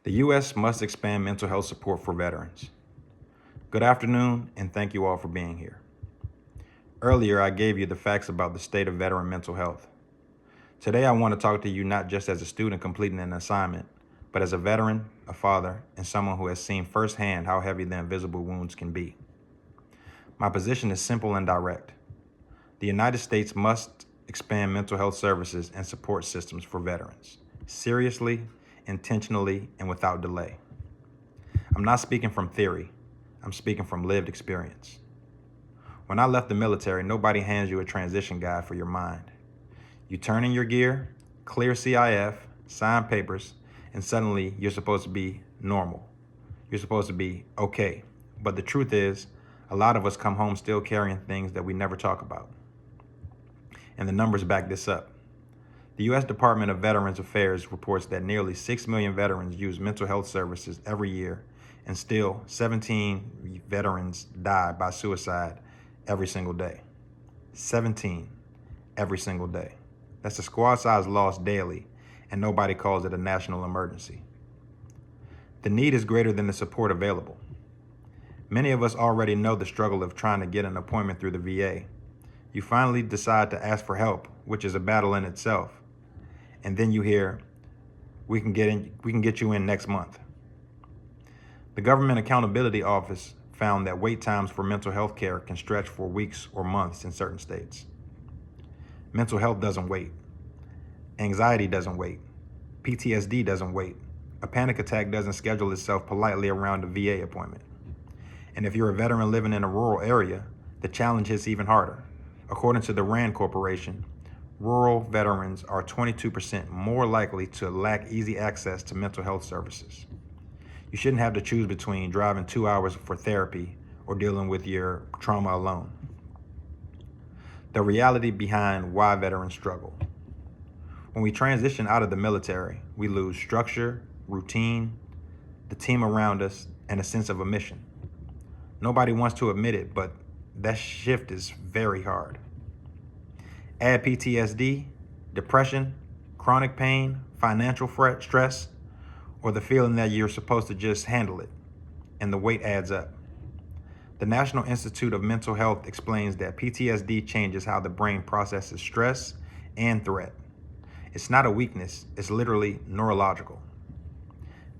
The U.S. must expand mental health support for veterans. Good afternoon, and thank you all for being here. Earlier, I gave you the facts about the state of veteran mental health. Today, I want to talk to you not just as a student completing an assignment, but as a veteran, a father, and someone who has seen firsthand how heavy the invisible wounds can be. My position is simple and direct. The United States must expand mental health services and support systems for veterans, seriously, intentionally, and without delay. I'm not speaking from theory, I'm speaking from lived experience. When I left the military, nobody hands you a transition guide for your mind. You turn in your gear, clear CIF, sign papers, and suddenly you're supposed to be normal. You're supposed to be okay. But the truth is, a lot of us come home still carrying things that we never talk about. And the numbers back this up. The U.S. Department of Veterans Affairs reports that nearly 6 million veterans use mental health services every year, and still 17 veterans die by suicide every single day. 17 every single day. That's a squad-sized loss daily, and nobody calls it a national emergency. The need is greater than the support available. Many of us already know the struggle of trying to get an appointment through the VA. You finally decide to ask for help, which is a battle in itself. And then you hear, we can get you in next month. The Government Accountability Office found that wait times for mental health care can stretch for weeks or months in certain states. Mental health doesn't wait. Anxiety doesn't wait. PTSD doesn't wait. A panic attack doesn't schedule itself politely around a VA appointment. And if you're a veteran living in a rural area, the challenge hits even harder. According to the RAND Corporation, rural veterans are 22% more likely to lack easy access to mental health services. You shouldn't have to choose between driving 2 hours for therapy or dealing with your trauma alone. The reality behind why veterans struggle. When we transition out of the military, we lose structure, routine, the team around us, and a sense of a mission. Nobody wants to admit it, but that shift is very hard. Add PTSD, depression, chronic pain, financial stress, or the feeling that you're supposed to just handle it, and the weight adds up. The National Institute of Mental Health explains that PTSD changes how the brain processes stress and threat. It's not a weakness, it's literally neurological.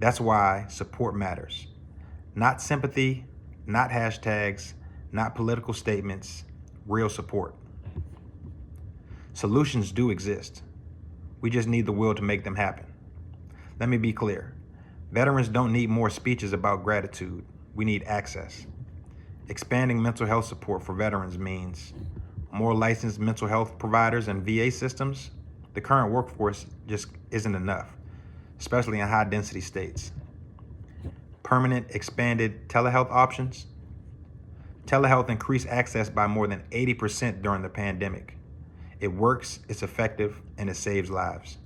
That's why support matters. Not sympathy, not hashtags, not political statements, real support. Solutions do exist. We just need the will to make them happen. Let me be clear. Veterans don't need more speeches about gratitude. We need access. Expanding mental health support for veterans means more licensed mental health providers and VA systems. The current workforce just isn't enough, especially in high-density states. Permanent expanded telehealth options. Telehealth increased access by more than 80% during the pandemic. It works, it's effective, and it saves lives.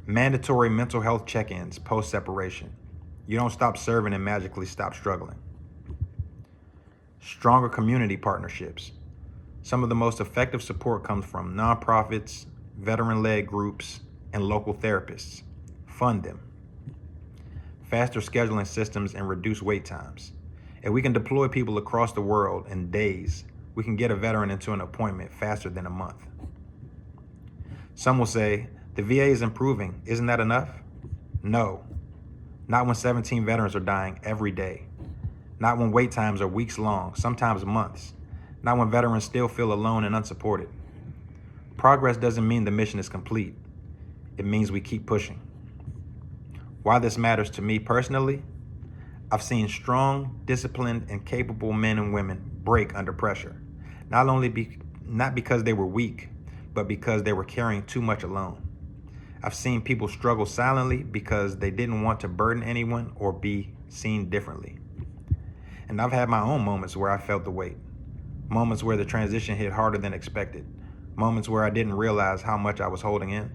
Mandatory mental health check-ins post-separation. You don't stop serving and magically stop struggling. Stronger community partnerships. Some of the most effective support comes from nonprofits, veteran-led groups, and local therapists. Fund them. Faster scheduling systems and reduce wait times. If we can deploy people across the world in days, we can get a veteran into an appointment faster than a month. Some will say, the VA is improving, isn't that enough? No, not when 17 veterans are dying every day. Not when wait times are weeks long, sometimes months. Not when veterans still feel alone and unsupported. Progress doesn't mean the mission is complete. It means we keep pushing. Why this matters to me personally? I've seen strong, disciplined, and capable men and women break under pressure. Not because they were weak, but because they were carrying too much alone. I've seen people struggle silently because they didn't want to burden anyone or be seen differently. And I've had my own moments where I felt the weight. Moments where the transition hit harder than expected. Moments where I didn't realize how much I was holding in.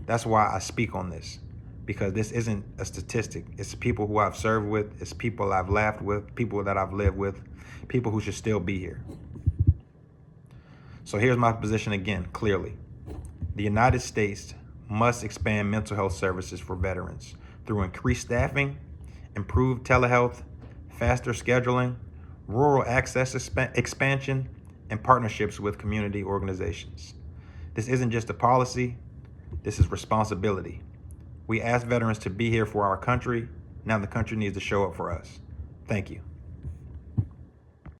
That's why I speak on this, because this isn't a statistic. It's people who I've served with, it's people I've laughed with, people that I've lived with, people who should still be here. So here's my position again, clearly. The United States must expand mental health services for veterans through increased staffing, improved telehealth, faster scheduling, rural access expansion, and partnerships with community organizations. This isn't just a policy, this is responsibility. We asked veterans to be here for our country. Now the country needs to show up for us. Thank you.